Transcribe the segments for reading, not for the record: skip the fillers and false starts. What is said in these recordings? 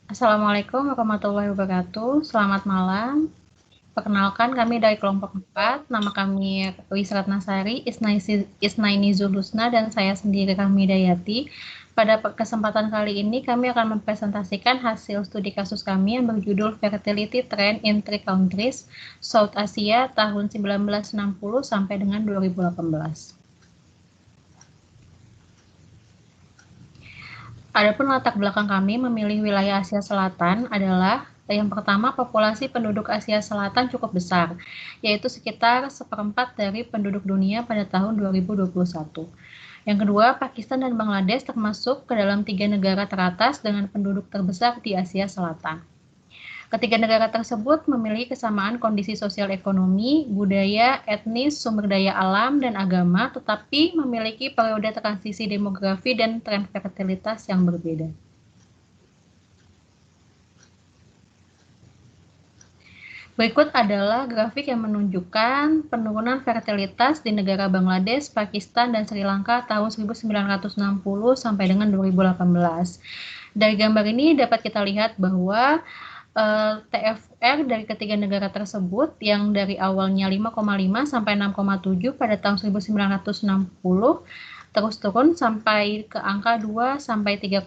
Assalamualaikum warahmatullahi wabarakatuh. Selamat malam. Perkenalkan kami dari kelompok 4. Nama kami Wisrat Nasari, Isnaini Zulusna, dan saya sendiri Rahmi Dayati. Pada kesempatan kali ini kami akan mempresentasikan hasil studi kasus kami yang berjudul Fertility Trend in Three Countries, South Asia tahun 1960 sampai dengan 2018. Adapun latar belakang kami memilih wilayah Asia Selatan adalah yang pertama, populasi penduduk Asia Selatan cukup besar, yaitu sekitar seperempat dari penduduk dunia pada tahun 2021. Yang kedua, Pakistan dan Bangladesh termasuk ke dalam 3 negara teratas dengan penduduk terbesar di Asia Selatan. Ketiga negara tersebut memiliki kesamaan kondisi sosial ekonomi, budaya, etnis, sumber daya alam, dan agama, tetapi memiliki periode transisi demografi dan tren fertilitas yang berbeda. Berikut adalah grafik yang menunjukkan penurunan fertilitas di negara Bangladesh, Pakistan, dan Sri Lanka tahun 1960 sampai dengan 2018. Dari gambar ini dapat kita lihat bahwa TFR dari ketiga negara tersebut yang dari awalnya 5,5 sampai 6,7 pada tahun 1960 terus turun sampai ke angka 2 sampai 3,5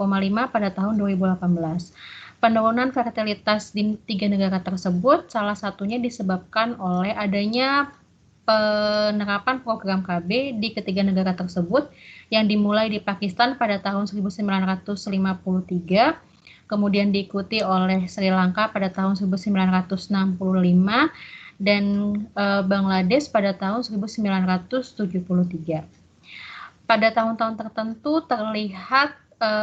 pada tahun 2018. Penurunan fertilitas di 3 negara tersebut salah satunya disebabkan oleh adanya penerapan program KB di ketiga negara tersebut yang dimulai di Pakistan pada tahun 1953, kemudian diikuti oleh Sri Lanka pada tahun 1965 dan Bangladesh pada tahun 1973. Pada tahun-tahun tertentu terlihat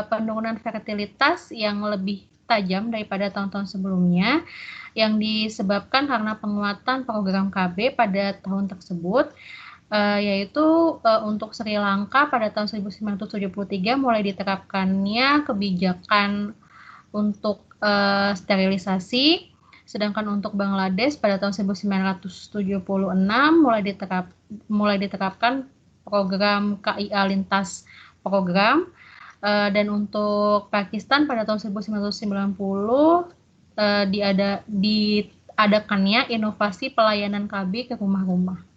penurunan fertilitas yang lebih tajam daripada tahun-tahun sebelumnya yang disebabkan karena penguatan program KB pada tahun tersebut, yaitu untuk Sri Lanka pada tahun 1973 mulai diterapkannya kebijakan untuk sterilisasi, sedangkan untuk Bangladesh pada tahun 1976 mulai diterapkan program KIA lintas program, dan untuk Pakistan pada tahun 1990 diadakannya inovasi pelayanan KB ke rumah-rumah.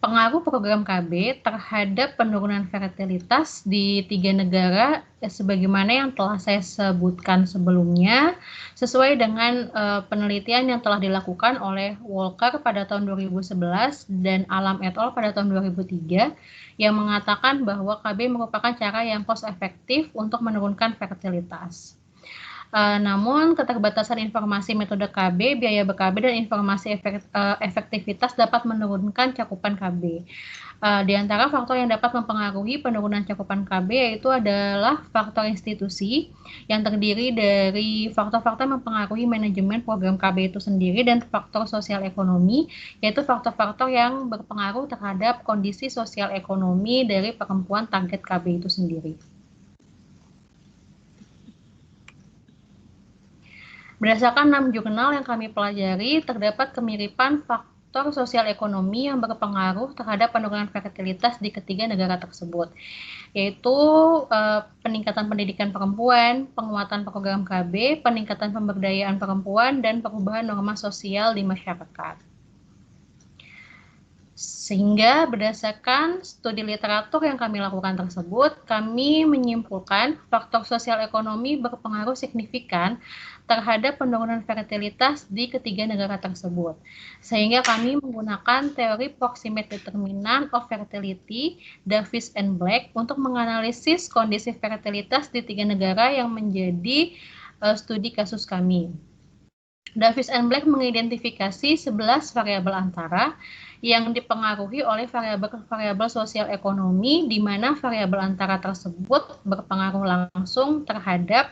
Pengaruh program KB terhadap penurunan fertilitas di 3 negara sebagaimana yang telah saya sebutkan sebelumnya, sesuai dengan penelitian yang telah dilakukan oleh Walker pada tahun 2011 dan Alam et al. Pada tahun 2003 yang mengatakan bahwa KB merupakan cara yang cost efektif untuk menurunkan fertilitas. Namun keterbatasan informasi metode KB, biaya ber-KB, dan informasi efektivitas dapat menurunkan cakupan KB. Di antara faktor yang dapat mempengaruhi penurunan cakupan KB yaitu adalah faktor institusi yang terdiri dari faktor-faktor mempengaruhi manajemen program KB itu sendiri dan faktor sosial ekonomi, yaitu faktor-faktor yang berpengaruh terhadap kondisi sosial ekonomi dari perempuan target KB itu sendiri. Berdasarkan 6 jurnal yang kami pelajari, terdapat kemiripan faktor sosial ekonomi yang berpengaruh terhadap penurunan fertilitas di ketiga negara tersebut, yaitu peningkatan pendidikan perempuan, penguatan program KB, peningkatan pemberdayaan perempuan, dan perubahan norma sosial di masyarakat. Sehingga berdasarkan studi literatur yang kami lakukan tersebut, kami menyimpulkan faktor sosial ekonomi berpengaruh signifikan terhadap penurunan fertilitas di ketiga negara tersebut. Sehingga kami menggunakan teori proximate determinant of fertility, Davis and Black, untuk menganalisis kondisi fertilitas di 3 negara yang menjadi studi kasus kami. Davis and Black mengidentifikasi 11 variabel antara yang dipengaruhi oleh variabel sosial ekonomi, di mana variabel antara tersebut berpengaruh langsung terhadap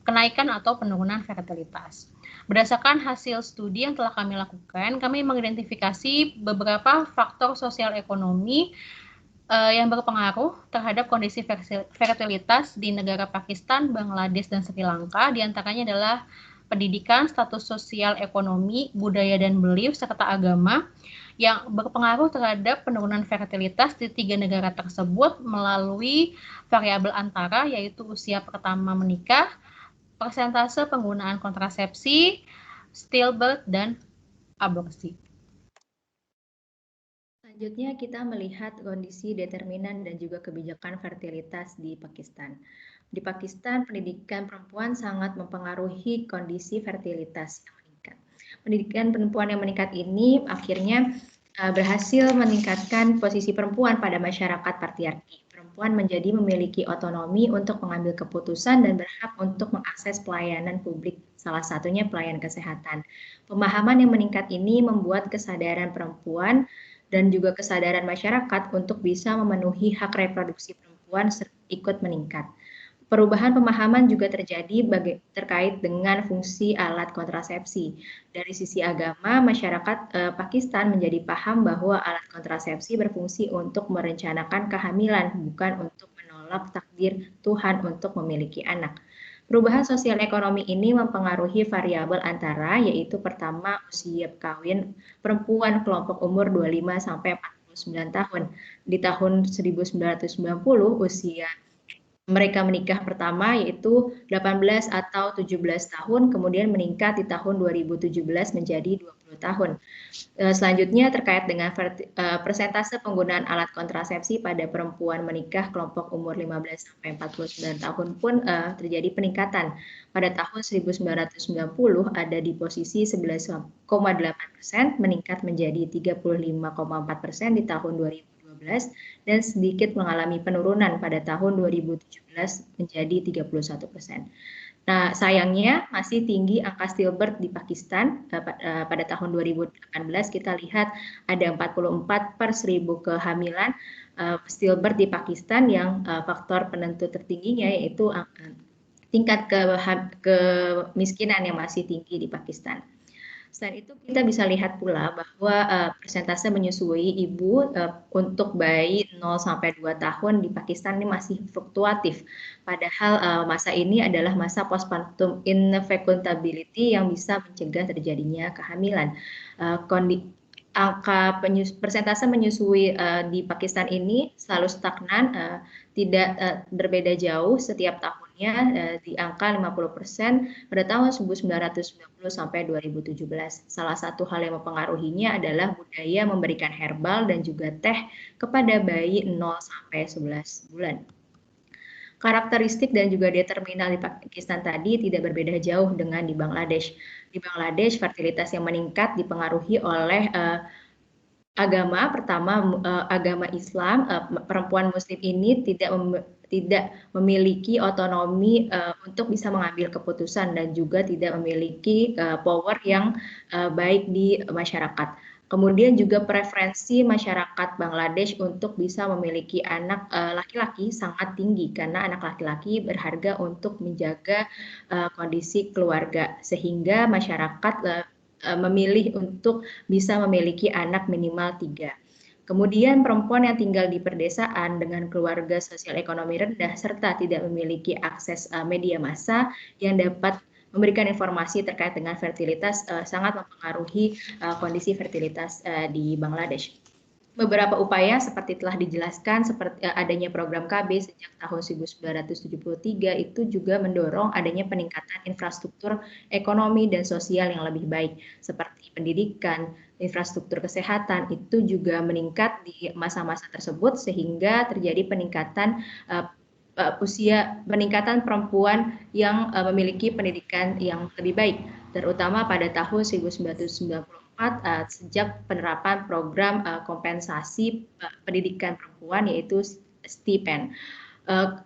kenaikan atau penurunan fertilitas. Berdasarkan hasil studi yang telah kami lakukan, kami mengidentifikasi beberapa faktor sosial ekonomi yang berpengaruh terhadap kondisi fertilitas di negara Pakistan, Bangladesh, dan Sri Lanka. Di antaranya adalah pendidikan, status sosial ekonomi, budaya dan belief, serta agama, yang berpengaruh terhadap penurunan fertilitas di 3 negara tersebut melalui variabel antara, yaitu usia pertama menikah, persentase penggunaan kontrasepsi, stillbirth, dan aborsi. Selanjutnya kita melihat kondisi determinan dan juga kebijakan fertilitas di Pakistan. Di Pakistan, pendidikan perempuan sangat mempengaruhi kondisi fertilitas yang meningkat. Pendidikan perempuan yang meningkat ini akhirnya berhasil meningkatkan posisi perempuan pada masyarakat patriarki. Perempuan menjadi memiliki otonomi untuk mengambil keputusan dan berhak untuk mengakses pelayanan publik, salah satunya pelayanan kesehatan. Pemahaman yang meningkat ini membuat kesadaran perempuan dan juga kesadaran masyarakat untuk bisa memenuhi hak reproduksi perempuan ikut meningkat. Perubahan pemahaman juga terjadi terkait dengan fungsi alat kontrasepsi. Dari sisi agama, masyarakat Pakistan menjadi paham bahwa alat kontrasepsi berfungsi untuk merencanakan kehamilan, bukan untuk menolak takdir Tuhan untuk memiliki anak. Perubahan sosial ekonomi ini mempengaruhi variabel antara, yaitu pertama usia kawin perempuan kelompok umur 25 sampai 49 tahun. Di tahun 1990 usia mereka menikah pertama yaitu 18 atau 17 tahun, kemudian meningkat di tahun 2017 menjadi 20 tahun. Selanjutnya terkait dengan persentase penggunaan alat kontrasepsi pada perempuan menikah kelompok umur 15 sampai 49 tahun pun terjadi peningkatan. Pada tahun 1990 ada di posisi 11,8%, meningkat menjadi 35,4% di tahun 2012 dan sedikit mengalami penurunan pada tahun 2017 menjadi 31%. Nah, sayangnya masih tinggi angka stillbirth di Pakistan. Pada tahun 2018 kita lihat ada 44 per 1000 kehamilan stillbirth di Pakistan yang faktor penentu tertingginya yaitu tingkat kemiskinan yang masih tinggi di Pakistan. Selain itu kita bisa lihat pula bahwa persentase menyusui ibu untuk bayi 0 sampai 2 tahun di Pakistan ini masih fluktuatif. Padahal masa ini adalah masa postpartum infectability yang bisa mencegah terjadinya kehamilan. Angka persentase menyusui di Pakistan ini selalu stagnan, tidak berbeda jauh setiap tahunnya di angka 50% pada tahun 1990 sampai 2017. Salah satu hal yang mempengaruhinya adalah budaya memberikan herbal dan juga teh kepada bayi 0 sampai 11 bulan. Karakteristik dan juga determinan di Pakistan tadi tidak berbeda jauh dengan di Bangladesh. Di Bangladesh, fertilitas yang meningkat dipengaruhi oleh agama. Pertama, agama Islam. Perempuan Muslim ini tidak memiliki otonomi untuk bisa mengambil keputusan dan juga tidak memiliki power yang baik di masyarakat. Kemudian juga preferensi masyarakat Bangladesh untuk bisa memiliki anak laki-laki sangat tinggi karena anak laki-laki berharga untuk menjaga kondisi keluarga, sehingga masyarakat memilih untuk bisa memiliki anak minimal 3. Kemudian perempuan yang tinggal di perdesaan dengan keluarga sosial ekonomi rendah serta tidak memiliki akses media massa yang dapat memberikan informasi terkait dengan fertilitas sangat mempengaruhi kondisi fertilitas di Bangladesh. Beberapa upaya seperti telah dijelaskan seperti adanya program KB sejak tahun 1973 itu juga mendorong adanya peningkatan infrastruktur ekonomi dan sosial yang lebih baik seperti pendidikan, infrastruktur kesehatan itu juga meningkat di masa-masa tersebut sehingga terjadi peningkatan peningkatan perempuan yang memiliki pendidikan yang lebih baik, terutama pada tahun 1994 sejak penerapan program kompensasi pendidikan perempuan yaitu STIPEN.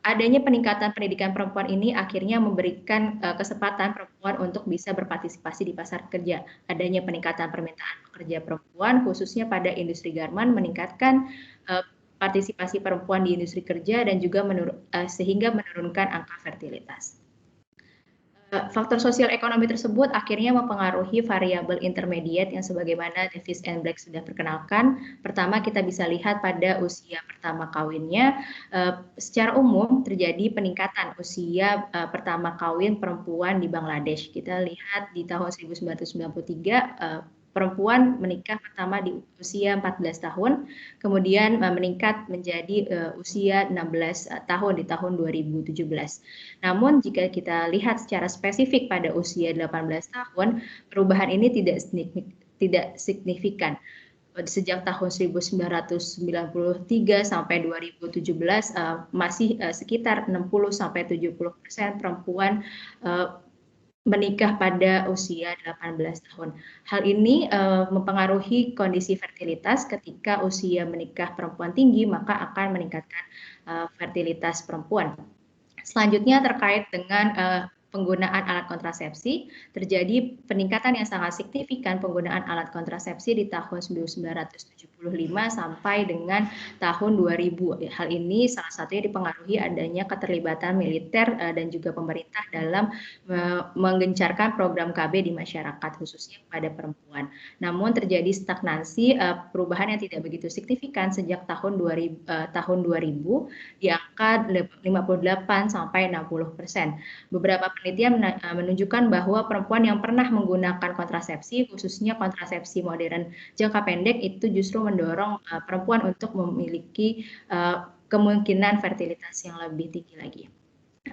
Adanya peningkatan pendidikan perempuan ini akhirnya memberikan kesempatan perempuan untuk bisa berpartisipasi di pasar kerja. Adanya peningkatan permintaan pekerja perempuan khususnya pada industri garmen meningkatkan partisipasi perempuan di industri kerja dan juga sehingga menurunkan angka fertilitas. Faktor sosial ekonomi tersebut akhirnya mempengaruhi variabel intermediate yang sebagaimana Davis and Black sudah perkenalkan. Pertama kita bisa lihat pada usia pertama kawinnya, secara umum terjadi peningkatan usia pertama kawin perempuan di Bangladesh. Kita lihat di tahun 1993 perempuan menikah pertama di usia 14 tahun, kemudian meningkat menjadi usia 16 tahun di tahun 2017. Namun jika kita lihat secara spesifik pada usia 18 tahun, perubahan ini tidak signifikan. Sejak tahun 1993 sampai 2017 masih sekitar 60-70% perempuan menikah pada usia 18 tahun. Hal ini mempengaruhi kondisi fertilitas. Ketika usia menikah perempuan tinggi, maka akan meningkatkan fertilitas perempuan. Selanjutnya terkait dengan penggunaan alat kontrasepsi, terjadi peningkatan yang sangat signifikan penggunaan alat kontrasepsi di tahun 1975 sampai dengan tahun 2000. Hal ini salah satunya dipengaruhi adanya keterlibatan militer dan juga pemerintah dalam menggencarkan program KB di masyarakat, khususnya pada perempuan. Namun terjadi stagnasi perubahan yang tidak begitu signifikan sejak tahun 2000 di angka 58 sampai 60%. Beberapa penelitian menunjukkan bahwa perempuan yang pernah menggunakan kontrasepsi, khususnya kontrasepsi modern jangka pendek, itu justru mendorong perempuan untuk memiliki kemungkinan fertilitas yang lebih tinggi lagi.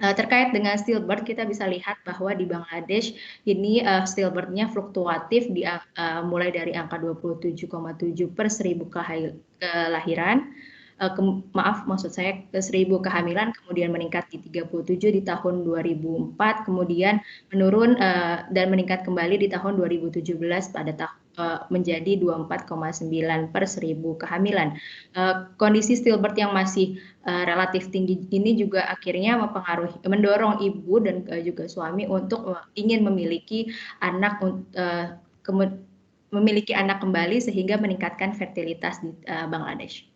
Terkait dengan stillbirth, kita bisa lihat bahwa di Bangladesh ini stillbirth-nya fluktuatif mulai dari angka 27,7 per 1000 kelahiran. Maksud saya 1000 kehamilan, kemudian meningkat di 37 di tahun 2004, kemudian menurun dan meningkat kembali di tahun 2017 pada menjadi 24,9 per 1000 kehamilan. Kondisi stillbirth yang masih relatif tinggi ini juga akhirnya mendorong ibu dan juga suami untuk ingin memiliki anak kembali sehingga meningkatkan fertilitas di Bangladesh.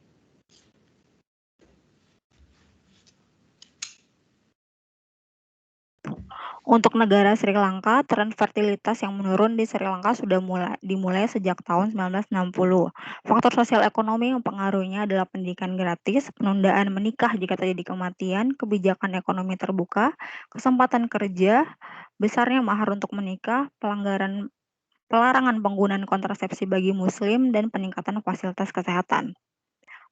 Untuk negara Sri Lanka, tren fertilitas yang menurun di Sri Lanka sudah dimulai sejak tahun 1960. Faktor sosial ekonomi yang mempengaruhinya adalah pendidikan gratis, penundaan menikah jika terjadi kematian, kebijakan ekonomi terbuka, kesempatan kerja, besarnya mahar untuk menikah, pelarangan penggunaan kontrasepsi bagi muslim, dan peningkatan fasilitas kesehatan.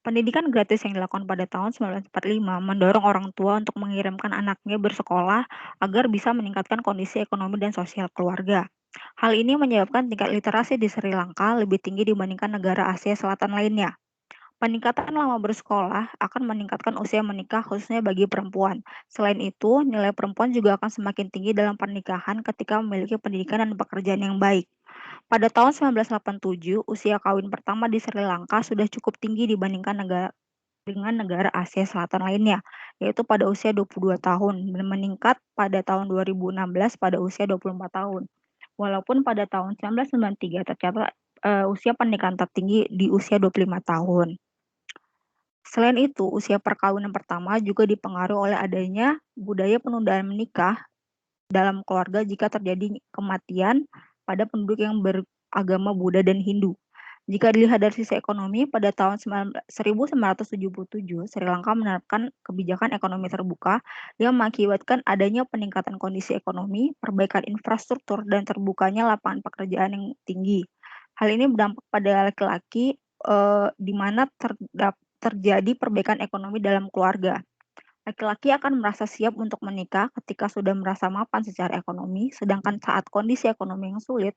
Pendidikan gratis yang dilakukan pada tahun 1945 mendorong orang tua untuk mengirimkan anaknya bersekolah agar bisa meningkatkan kondisi ekonomi dan sosial keluarga. Hal ini menyebabkan tingkat literasi di Sri Lanka lebih tinggi dibandingkan negara Asia Selatan lainnya. Peningkatan lama bersekolah akan meningkatkan usia menikah khususnya bagi perempuan. Selain itu, nilai perempuan juga akan semakin tinggi dalam pernikahan ketika memiliki pendidikan dan pekerjaan yang baik. Pada tahun 1987, usia kawin pertama di Sri Lanka sudah cukup tinggi dibandingkan dengan negara Asia Selatan lainnya, yaitu pada usia 22 tahun dan meningkat pada tahun 2016 pada usia 24 tahun. Walaupun pada tahun 1993 tercatat usia pernikahan tertinggi di usia 25 tahun. Selain itu, usia perkawinan pertama juga dipengaruhi oleh adanya budaya penundaan menikah dalam keluarga jika terjadi kematian pada penduduk yang beragama Buddha dan Hindu. Jika dilihat dari sisi ekonomi, pada tahun 1977, Sri Lanka menerapkan kebijakan ekonomi terbuka yang mengakibatkan adanya peningkatan kondisi ekonomi, perbaikan infrastruktur, dan terbukanya lapangan pekerjaan yang tinggi. Hal ini berdampak pada laki-laki di mana terjadi perbaikan ekonomi dalam keluarga. Laki-laki akan merasa siap untuk menikah ketika sudah merasa mapan secara ekonomi, sedangkan saat kondisi ekonomi yang sulit,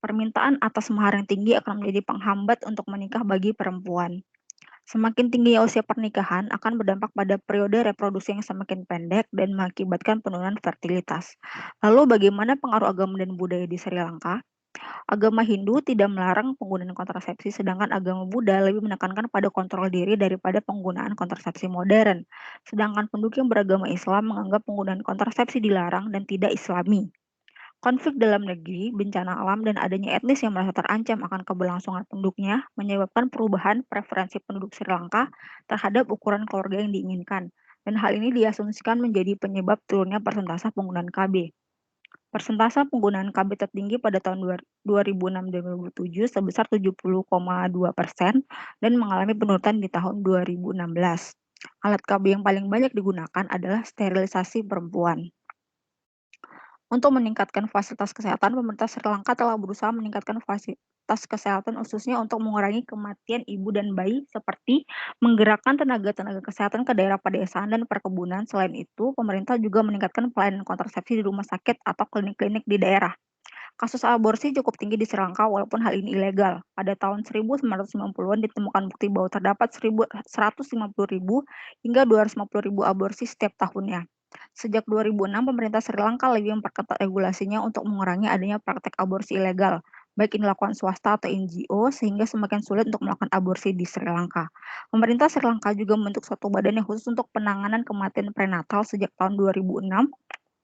permintaan atas mahar yang tinggi akan menjadi penghambat untuk menikah bagi perempuan. Semakin tinggi usia pernikahan akan berdampak pada periode reproduksi yang semakin pendek dan mengakibatkan penurunan fertilitas. Lalu bagaimana pengaruh agama dan budaya di Sri Lanka? Agama Hindu tidak melarang penggunaan kontrasepsi, sedangkan agama Buddha lebih menekankan pada kontrol diri daripada penggunaan kontrasepsi modern. Sedangkan penduduk yang beragama Islam menganggap penggunaan kontrasepsi dilarang dan tidak Islami. Konflik dalam negeri, bencana alam, dan adanya etnis yang merasa terancam akan keberlangsungan penduduknya menyebabkan perubahan preferensi penduduk Sri Lanka terhadap ukuran keluarga yang diinginkan. Dan hal ini diasumsikan menjadi penyebab turunnya persentase penggunaan KB. Persentase penggunaan KB tertinggi pada tahun 2006-2007 sebesar 70,2% dan mengalami penurunan di tahun 2016. Alat KB yang paling banyak digunakan adalah sterilisasi perempuan. Untuk meningkatkan fasilitas kesehatan, pemerintah Sri Lanka telah berusaha meningkatkan fasilitas kesehatan khususnya untuk mengurangi kematian ibu dan bayi seperti menggerakkan tenaga-tenaga kesehatan ke daerah pedesaan dan perkebunan. Selain itu, pemerintah juga meningkatkan pelayanan kontrasepsi di rumah sakit atau klinik-klinik di daerah. Kasus aborsi cukup tinggi di Sri Lanka walaupun hal ini ilegal. Pada tahun 1990-an ditemukan bukti bahwa terdapat 150.000 hingga 250.000 aborsi setiap tahunnya. Sejak 2006, pemerintah Sri Lanka lebih memperketat regulasinya untuk mengurangi adanya praktek aborsi ilegal, baik ini dilakukan swasta atau NGO, sehingga semakin sulit untuk melakukan aborsi di Sri Lanka. Pemerintah Sri Lanka juga membentuk suatu badan yang khusus untuk penanganan kematian prenatal sejak tahun 2006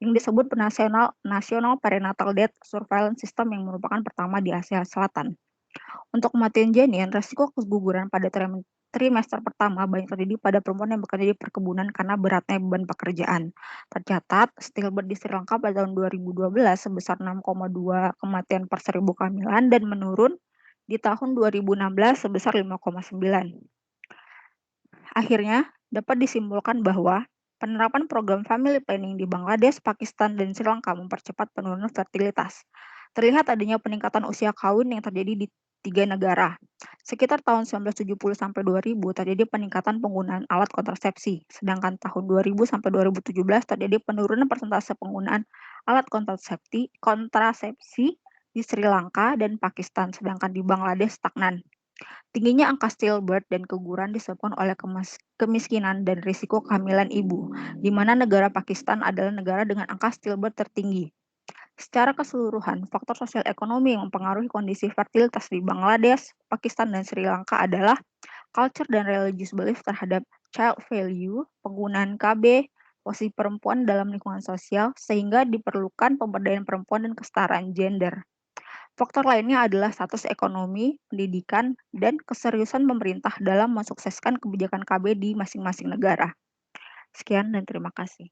yang disebut National Perinatal Death Surveillance System yang merupakan pertama di Asia Selatan. Untuk kematian janin, resiko keguguran pada trimester pertama banyak terjadi pada perempuan yang bekerja di perkebunan karena beratnya beban pekerjaan. Tercatat, stillbirth di Sri Lanka pada tahun 2012 sebesar 6,2 kematian per 1.000 kehamilan dan menurun di tahun 2016 sebesar 5,9. Akhirnya, dapat disimpulkan bahwa penerapan program family planning di Bangladesh, Pakistan, dan Sri Lanka mempercepat penurunan fertilitas. Terlihat adanya peningkatan usia kawin yang terjadi di 3 negara. Sekitar tahun 1970 sampai 2000 terjadi peningkatan penggunaan alat kontrasepsi, sedangkan tahun 2000 sampai 2017 terjadi penurunan persentase penggunaan alat kontrasepsi di Sri Lanka dan Pakistan, sedangkan di Bangladesh stagnan. Tingginya angka stillbirth dan keguguran disebabkan oleh kemiskinan dan risiko kehamilan ibu, di mana negara Pakistan adalah negara dengan angka stillbirth tertinggi. Secara keseluruhan, faktor sosial ekonomi yang mempengaruhi kondisi fertilitas di Bangladesh, Pakistan, dan Sri Lanka adalah culture dan religious belief terhadap child value, penggunaan KB, posisi perempuan dalam lingkungan sosial, sehingga diperlukan pemberdayaan perempuan dan kesetaraan gender. Faktor lainnya adalah status ekonomi, pendidikan, dan keseriusan pemerintah dalam mensukseskan kebijakan KB di masing-masing negara. Sekian dan terima kasih.